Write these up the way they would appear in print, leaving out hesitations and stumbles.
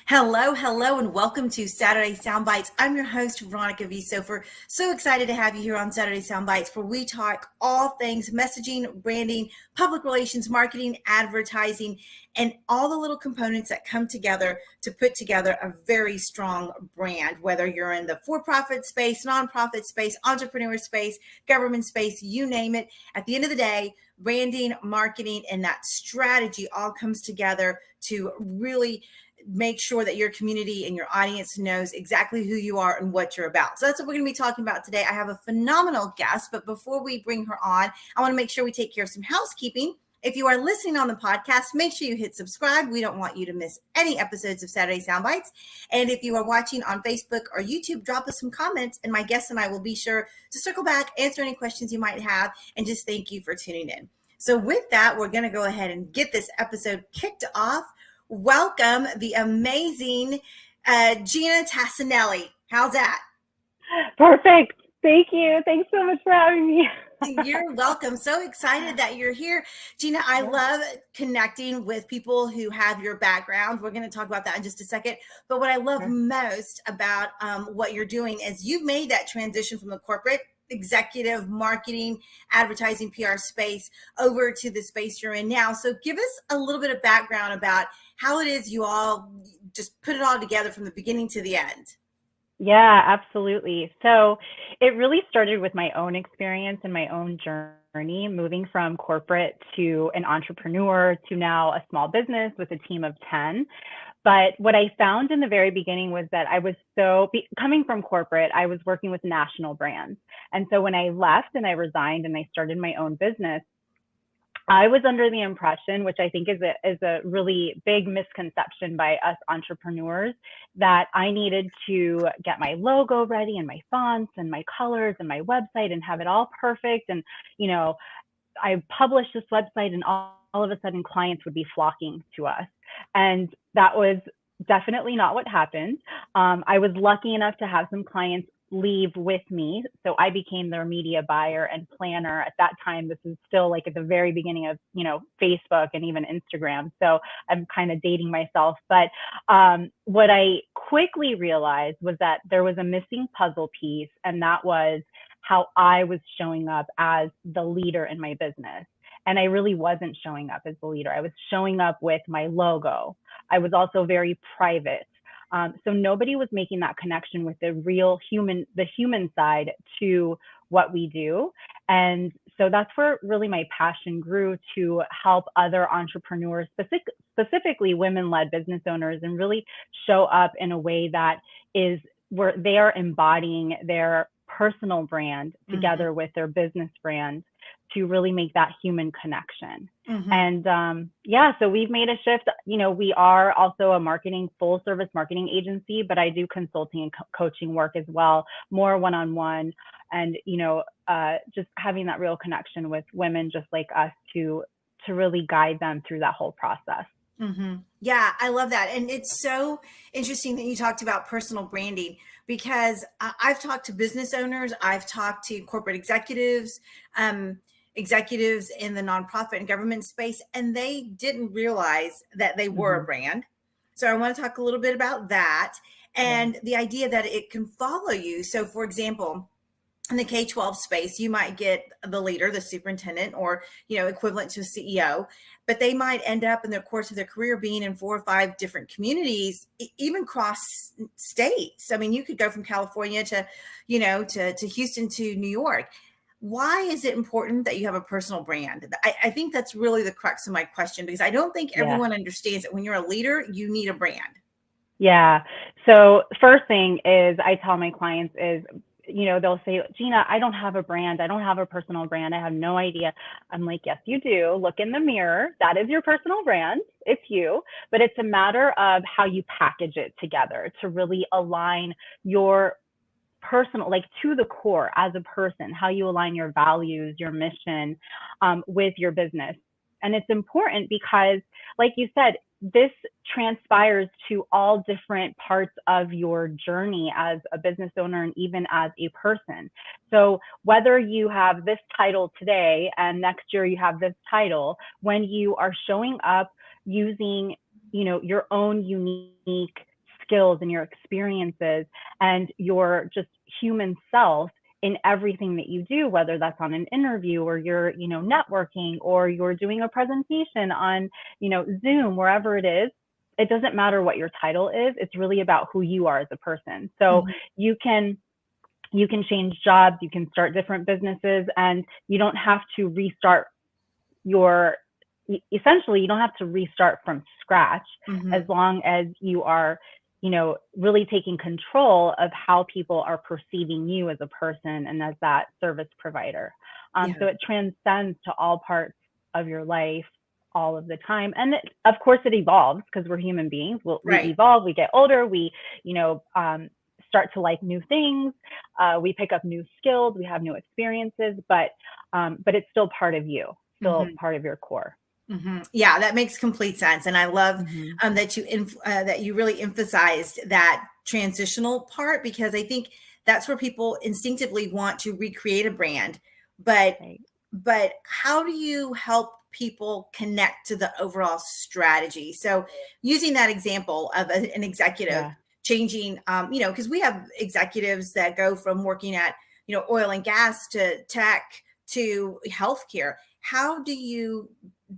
Hello, hello, and welcome to Saturday Soundbites. I'm your host, Veronica V. Sofer. So excited to have you here on Saturday Soundbites, where we talk all things messaging, branding, public relations, marketing, advertising, and all the little components that come together to put together a very strong brand, whether you're in the for-profit space, nonprofit space, entrepreneur space, government space, you name it. At the end of the day, branding, marketing, and that strategy all comes together to really make sure that your community and your audience knows exactly who you are and what you're about. So that's what we're going to be talking about today. I have a phenomenal guest, but before we bring her on, I want to make sure we take care of some housekeeping. If you are listening on the podcast, make sure you hit subscribe. We don't want you to miss any episodes of Saturday Soundbites. And if you are watching on Facebook or YouTube, drop us some comments, and my guest and I will be sure to circle back, answer any questions you might have, and just thank you for tuning in. So with that, we're going to go ahead and get this episode kicked off. Welcome the amazing Ginna Tassanelli. How's that? Perfect. Thank you. Thanks so much for having me. You're welcome. So excited that you're here. Ginna, I love connecting with people who have your background. We're going to talk about that in just a second. But what I love most about what you're doing is you've made that transition from the corporate executive marketing, advertising, PR space over to the space you're in now. So give us a little bit of background about how it is you all just put it all together from the beginning to the end. Yeah, absolutely. So it really started with my own experience and my own journey, moving from corporate to an entrepreneur to now a small business with a team of 10. But what I found in the very beginning was that I was coming from corporate, I was working with national brands. And so when I left and I resigned and I started my own business, I was under the impression, which I think is a really big misconception by us entrepreneurs, that I needed to get my logo ready and my fonts and my colors and my website and have it all perfect. And, I published this website and all of a sudden clients would be flocking to us. And that was definitely not what happened. I was lucky enough to have some clients leave with me. So I became their media buyer and planner. At that time, this is still like at the very beginning of, Facebook and even Instagram. So I'm kind of dating myself. But what I quickly realized was that there was a missing puzzle piece, and that was how I was showing up as the leader in my business. And I really wasn't showing up as the leader. I was showing up with my logo. I was also very private. So nobody was making that connection with the real human, the human side to what we do. And so that's where really my passion grew, to help other entrepreneurs, specifically women-led business owners, and really show up in a way that is where they are embodying their personal brand together with their business brand to really make that human connection. And so we've made a shift. We are also a full service marketing agency, but I do consulting and coaching work as well, more one-on-one, and, just having that real connection with women just like us to really guide them through that whole process. Yeah, I love that. And it's so interesting that you talked about personal branding, because I've talked to business owners, I've talked to corporate executives, executives in the nonprofit and government space, and they didn't realize that they were a brand. So I want to talk a little bit about that and the idea that it can follow you. So for example, in the K-12 space, you might get the leader, the superintendent, or, equivalent to a CEO, but they might end up in the course of their career being in 4 or 5 different communities, even cross states. I mean, you could go from California to Houston to New York. Why is it important that you have a personal brand? I think that's really the crux of my question, because I don't think everyone understands that when you're a leader, you need a brand. Yeah. So first thing is I tell my clients is, they'll say, Ginna, I don't have a brand. I don't have a personal brand. I have no idea. I'm like, yes, you do. Look in the mirror. That is your personal brand. It's you. But it's a matter of how you package it together to really align your personal, like to the core as a person, how you align your values, your mission with your business. And it's important because, like you said, this transpires to all different parts of your journey as a business owner and even as a person. So whether you have this title today and next year you have this title, when you are showing up using, your own unique skills and your experiences and your just human self in everything that you do, whether that's on an interview or you're, networking or you're doing a presentation on, Zoom, wherever it is. It doesn't matter what your title is. It's really about who you are as a person. So you can change jobs, you can start different businesses, and you don't have to restart essentially you don't have to restart from scratch, as long as you are, really taking control of how people are perceiving you as a person and as that service provider. So it transcends to all parts of your life all of the time. And of course it evolves, because we're human beings. We evolve, we get older, we, start to like new things, we pick up new skills, we have new experiences, but it's still part of you, still part of your core. Yeah, that makes complete sense, and I love that you really emphasized that transitional part, because I think that's where people instinctively want to recreate a brand, but how do you help people connect to the overall strategy? So, using that example of an executive changing, because we have executives that go from working at oil and gas to tech to healthcare. How do you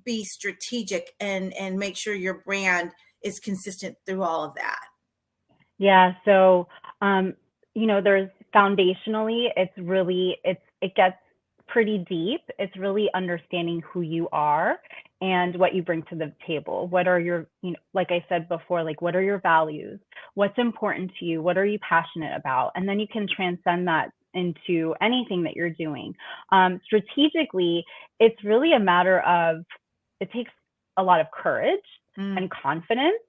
be strategic and make sure your brand is consistent through all of that? Yeah. So, there's foundationally, it gets pretty deep. It's really understanding who you are and what you bring to the table. What are your, like I said before, like, what are your values? What's important to you? What are you passionate about? And then you can transcend that into anything that you're doing. Strategically, it's really a matter of, it takes a lot of courage and confidence.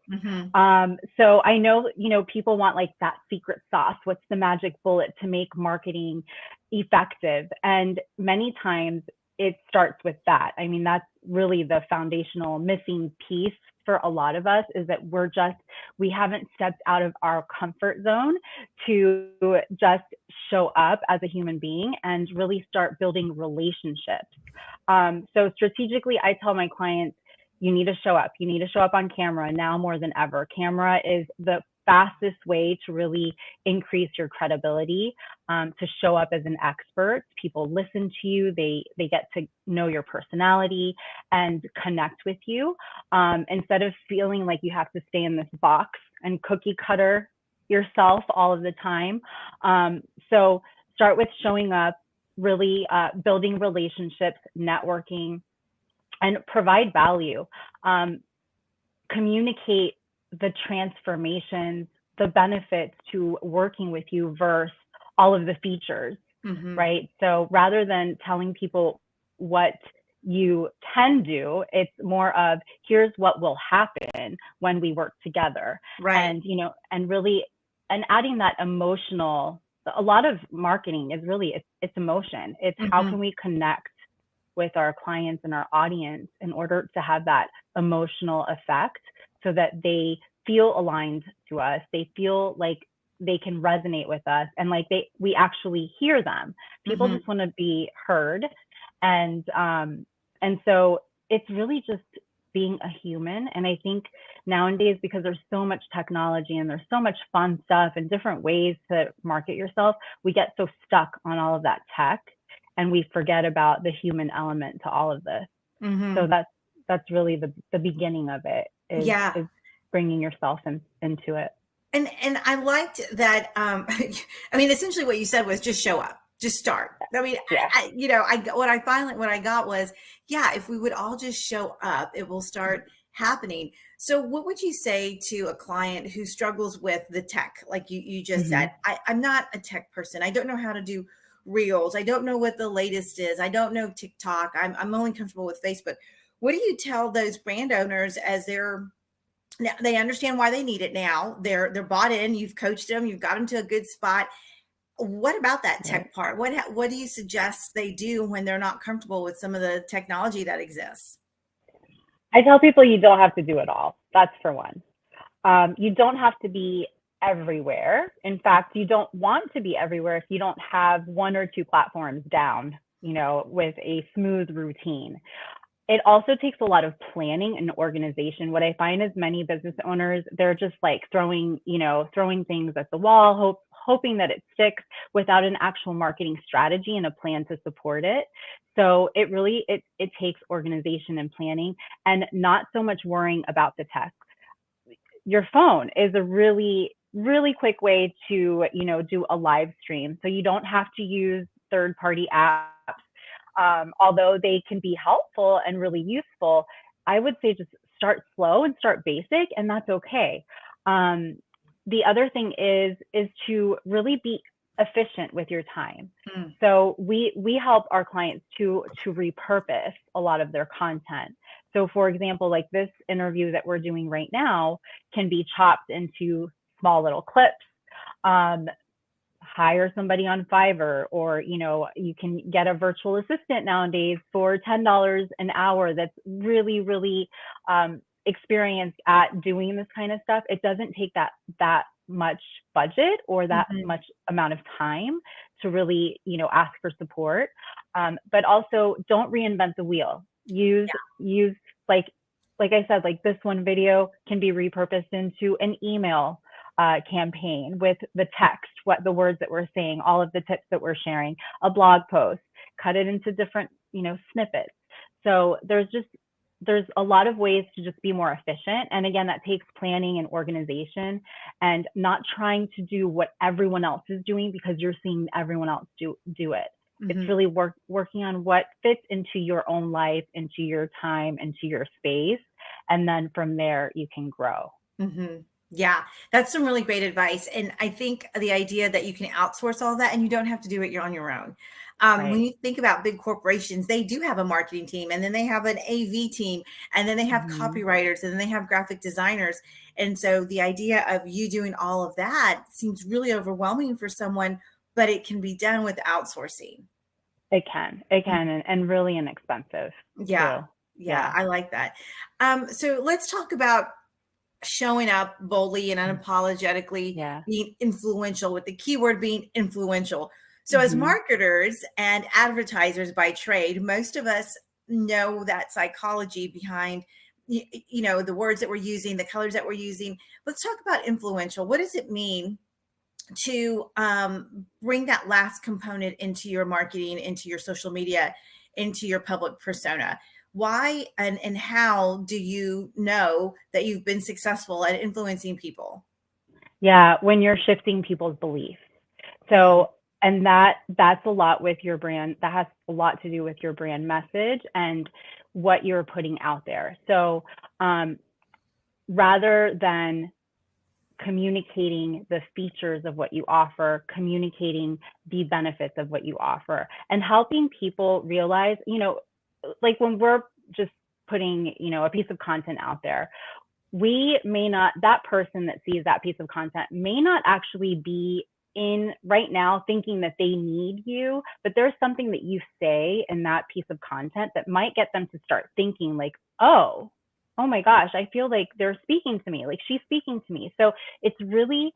So I know, people want like that secret sauce. What's the magic bullet to make marketing effective? And many times it starts with that. I mean, that's really the foundational missing piece for a lot of us, is that we haven't stepped out of our comfort zone to just show up as a human being and really start building relationships. So strategically, I tell my clients, you need to show up. You need to show up on camera now more than ever. Camera is the fastest way to really increase your credibility, to show up as an expert. People listen to you. They get to know your personality and connect with you, instead of feeling like you have to stay in this box and cookie cutter yourself all of the time. So start with showing up, really building relationships, networking, and provide value. Communicate the transformations, the benefits to working with you versus all of the features, right? So rather than telling people what you can do, it's more of, here's what will happen when we work together. And, and really, and adding that emotional, a lot of marketing is really, it's emotion. It's how can we connect with our clients and our audience in order to have that emotional effect, so that they feel aligned to us, they feel like they can resonate with us, and like we actually hear them. People just want to be heard. And so it's really just being a human. And I think nowadays, because there's so much technology and there's so much fun stuff and different ways to market yourself, we get so stuck on all of that tech, and we forget about the human element to all of this. So that's really the beginning of it, is bringing yourself into it. And I liked that. I mean, essentially what you said was just show up, just start. I mean, what I got was, if we would all just show up, it will start happening. So what would you say to a client who struggles with the tech? Like you just said, I'm not a tech person. I don't know how to do reels. I don't know what the latest is. I don't know TikTok. I'm only comfortable with Facebook. What do you tell those brand owners as they understand why they need it now? They're bought in. You've coached them. You've got them to a good spot. What about that tech part? What do you suggest they do when they're not comfortable with some of the technology that exists? I tell people you don't have to do it all. That's for one. You don't have to be everywhere. In fact, you don't want to be everywhere if you don't have one or two platforms down, with a smooth routine. it also takes a lot of planning and organization. What I find is many business owners, they're just like throwing, throwing things at the wall, hoping that it sticks without an actual marketing strategy and a plan to support it. So it really, it takes organization and planning, and not so much worrying about the tech. Your phone is a really quick way to, do a live stream. So you don't have to use third party apps. Although they can be helpful and really useful, I would say just start slow and start basic, and that's okay. The other thing is to really be efficient with your time. Mm. So we help our clients to repurpose a lot of their content. So for example, like this interview that we're doing right now can be chopped into small little clips. Hire somebody on Fiverr, or you can get a virtual assistant nowadays for $10 an hour that's really experienced at doing this kind of stuff. It doesn't take that much budget or that much amount of time to really ask for support. But also, don't reinvent the wheel. Use like I said, like this one video can be repurposed into an email campaign with the text, what the words that we're saying, all of the tips that we're sharing, a blog post, cut it into different, snippets. So there's a lot of ways to just be more efficient. And again, that takes planning and organization, and not trying to do what everyone else is doing because you're seeing everyone else do it. It's really working on what fits into your own life, into your time, into your space. And then from there, you can grow. Yeah, that's some really great advice. And I think the idea that you can outsource all that and you don't have to do it, you're on your own. Right. When you think about big corporations, they do have a marketing team, and then they have an AV team, and then they have copywriters, and then they have graphic designers. And so the idea of you doing all of that seems really overwhelming for someone, but it can be done with outsourcing. It can, and really inexpensive Yeah. too. Yeah. I like that. So let's talk about showing up boldly and unapologetically, being influential, with the keyword being influential. So as marketers and advertisers by trade, most of us know that psychology behind, the words that we're using, the colors that we're using. Let's talk about influential. What does it mean to bring that last component into your marketing, into your social media, into your public persona? Why and how do you know that you've been successful at influencing people? Yeah, when you're shifting people's beliefs. So, and that's a lot with your brand. That has a lot to do with your brand message and what you're putting out there. So, rather than communicating the features of what you offer, communicating the benefits of what you offer, and helping people realize, like when we're just putting, a piece of content out there, that person that sees that piece of content may not actually be in right now thinking that they need you, but there's something that you say in that piece of content that might get them to start thinking like, oh my gosh, I feel like they're speaking to me, like she's speaking to me. So it's really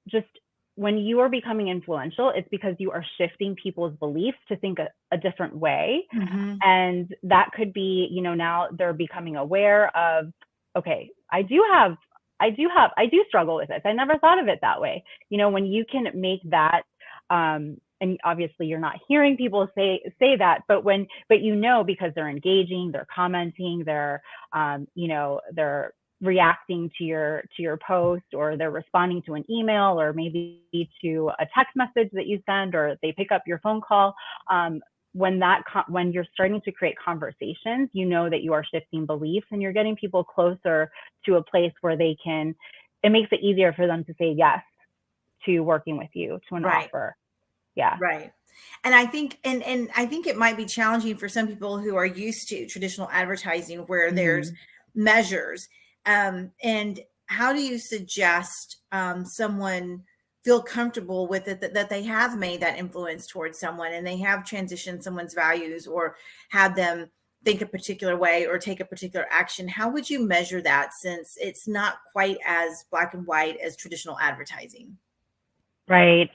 just when you are becoming influential, it's because you are shifting people's beliefs to think a different way. And that could be, now they're becoming aware of, okay, I do struggle with this. I never thought of it that way. When you can make that, and obviously you're not hearing people say that, but because they're engaging, they're commenting, they're reacting to your post, or they're responding to an email, or maybe to a text message that you send, or they pick up your phone call. When you're starting to create conversations, that you are shifting beliefs and you're getting people closer to a place where it makes it easier for them to say yes to working with you, to an offer. Yeah. Right. And I think, and I think it might be challenging for some people who are used to traditional advertising where there's measures. And how do you suggest someone feel comfortable with it, that they have made that influence towards someone and they have transitioned someone's values or had them think a particular way or take a particular action? How would you measure that, since it's not quite as black and white as traditional advertising? Right.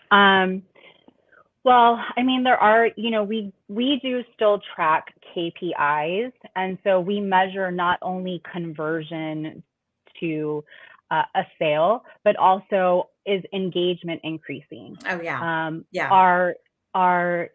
Well, I mean, there are, we do still track KPIs, and so we measure not only conversion to a sale, but also is engagement increasing? Oh yeah. Um, Yeah. are are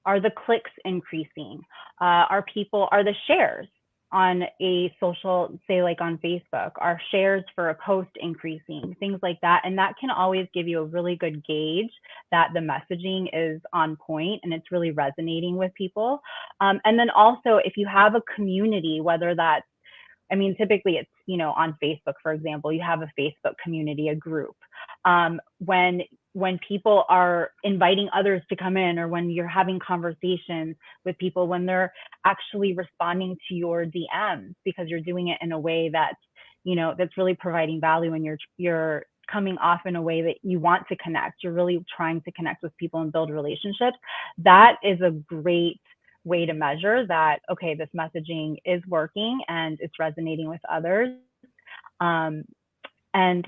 are the clicks increasing? Are the shares on a social, say like on Facebook, are shares for a post increasing? Things like that, and that can always give you a really good gauge that the messaging is on point and it's really resonating with people. And then also, if you have a community, whether that's, I mean, typically it's, on Facebook, for example, you have a Facebook community, a group. When people are inviting others to come in, or when you're having conversations with people, when they're actually responding to your DMs because you're doing it in a way that's, that's really providing value, and you're coming off in a way that you want to connect. You're really trying to connect with people and build relationships. That is a great way to measure that, okay, this messaging is working and it's resonating with others. Um, and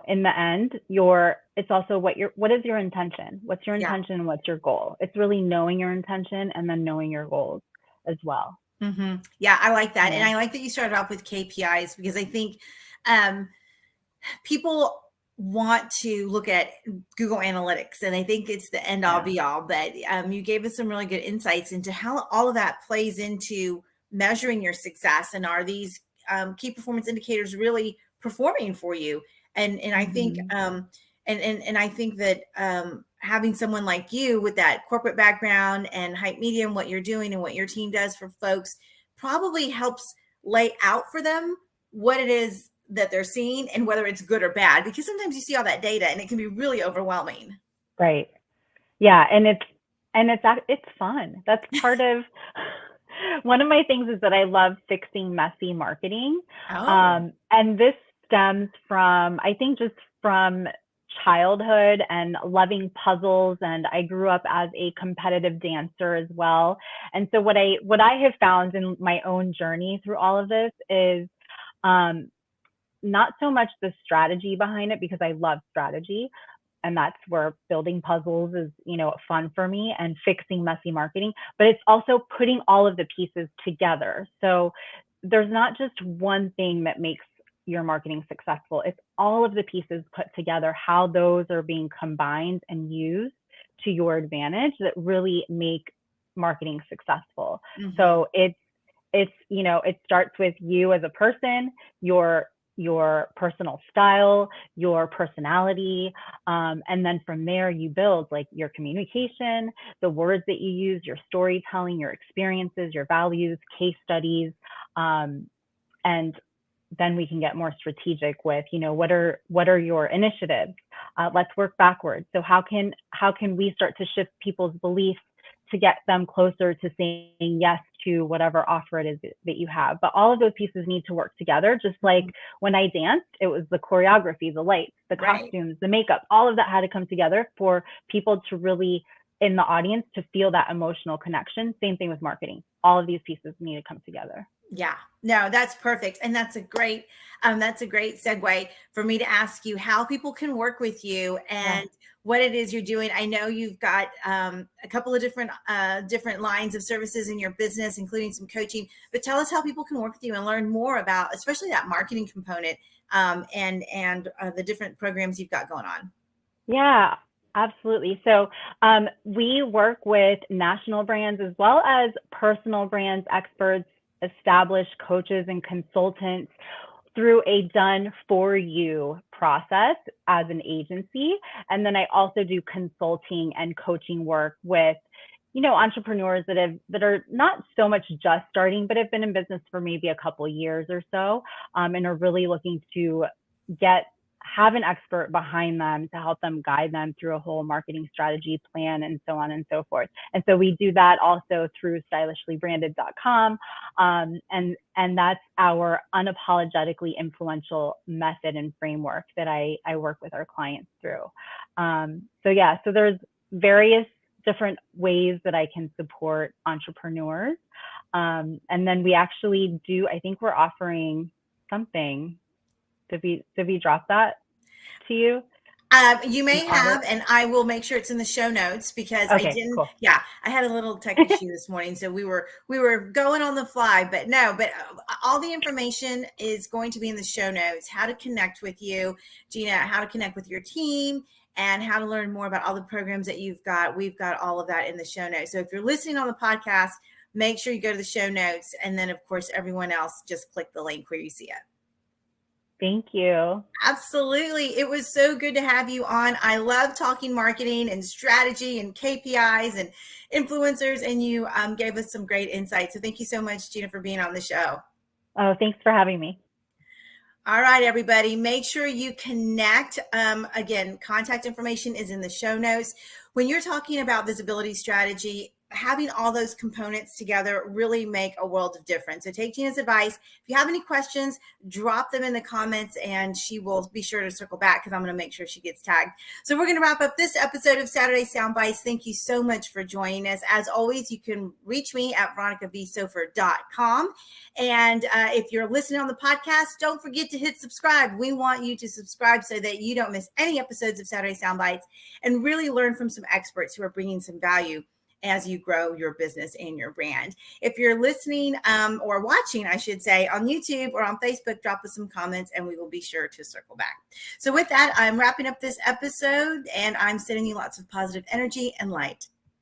in the end, it's also what is your intention? What's your Yeah. intention? What's your goal? It's really knowing your intention and then knowing your goals as well. Yeah, I like that. And Yeah. I like that you started off with KPIs, because I think um, people want to look at Google Analytics, and I think it's the end all Yeah. be all. But you gave us some really good insights into how all of that plays into measuring your success, and are these key performance indicators really performing for you? And I think Mm-hmm. and I think that having someone like you with that corporate background and Hype Media and what you're doing and what your team does for folks probably helps lay out for them what it is that they're seeing and whether it's good or bad, because sometimes you see all that data and it can be really overwhelming. Right. Yeah, and it's fun. That's part of one of my things is that I love fixing messy marketing. Oh, And this stems from, I think, just from childhood and loving puzzles, and I grew up as a competitive dancer as well. And so what I have found in my own journey through all of this is um not so much the strategy behind it, because I love strategy, and that's where building puzzles is, fun for me, and fixing messy marketing, but it's also putting all of the pieces together. So there's not just one thing that makes your marketing successful. It's all of the pieces put together, how those are being combined and used to your advantage, that really make marketing successful. hmm, So it starts with you as a person, your your personal style, your personality, and then from there you build like your communication, the words that you use, your storytelling, your experiences, your values, case studies, um, and then we can get more strategic with, what are your initiatives. Let's work backwards. So how can we start to shift people's beliefs to get them closer to saying yes to whatever offer it is that you have? But all of those pieces need to work together. Just like when I danced, it was the choreography, the lights, the right. costumes, the makeup, all of that had to come together for people to really, in the audience, to feel that emotional connection. Same thing with marketing. All of these pieces need to come together. Yeah, no, that's perfect. And that's a great segue for me to ask you how people can work with you Yeah. and what it is you're doing. I know you've got a couple of different lines of services in your business, including some coaching, but tell us how people can work with you and learn more about, especially that marketing component, and the different programs you've got going on. Yeah, absolutely. So we work with national brands as well as personal brands, experts, established coaches, and consultants through a done for you process as an agency. And then I also do consulting and coaching work with, entrepreneurs that are not so much just starting, but have been in business for maybe a couple years or so, and are really looking to get have an expert behind them to help them guide them through a whole marketing strategy plan, and so on and so forth. And so we do that also through stylishlybranded.com. And that's our unapologetically influential method and framework that I work with our clients through. So there's various different ways that I can support entrepreneurs. And then we actually do, I think we're offering something. Did we drop that to you? You may You found it? have, and I will make sure it's in the show notes because I Okay, didn't. cool. Yeah, I had a little tech issue this morning, so we were going on the fly. But no, but all the information is going to be in the show notes. How to connect with you, Ginna, how to connect with your team, and how to learn more about all the programs that you've got. We've got all of that in the show notes. So if you're listening on the podcast, make sure you go to the show notes, and then of course everyone else just click the link where you see it. Thank you. Absolutely. It was so good to have you on. I love talking marketing and strategy and KPIs and influencers, and you gave us some great insights. So thank you so much, Ginna, for being on the show. Oh, thanks for having me. All right, everybody, make sure you connect. Again, contact information is in the show notes. When you're talking about visibility strategy, having all those components together really make a world of difference. So take Gina's advice. If you have any questions, drop them in the comments and she will be sure to circle back because I'm going to make sure she gets tagged. So we're going to wrap up this episode of Saturday Soundbites. Thank you so much for joining us. As always, you can reach me at veronicavsofer.com. And if you're listening on the podcast, don't forget to hit subscribe. We want you to subscribe so that you don't miss any episodes of Saturday Soundbites and really learn from some experts who are bringing some value as you grow your business and your brand. If you're listening or watching, I should say, on YouTube or on Facebook, drop us some comments and we will be sure to circle back. So with that, I'm wrapping up this episode and I'm sending you lots of positive energy and light.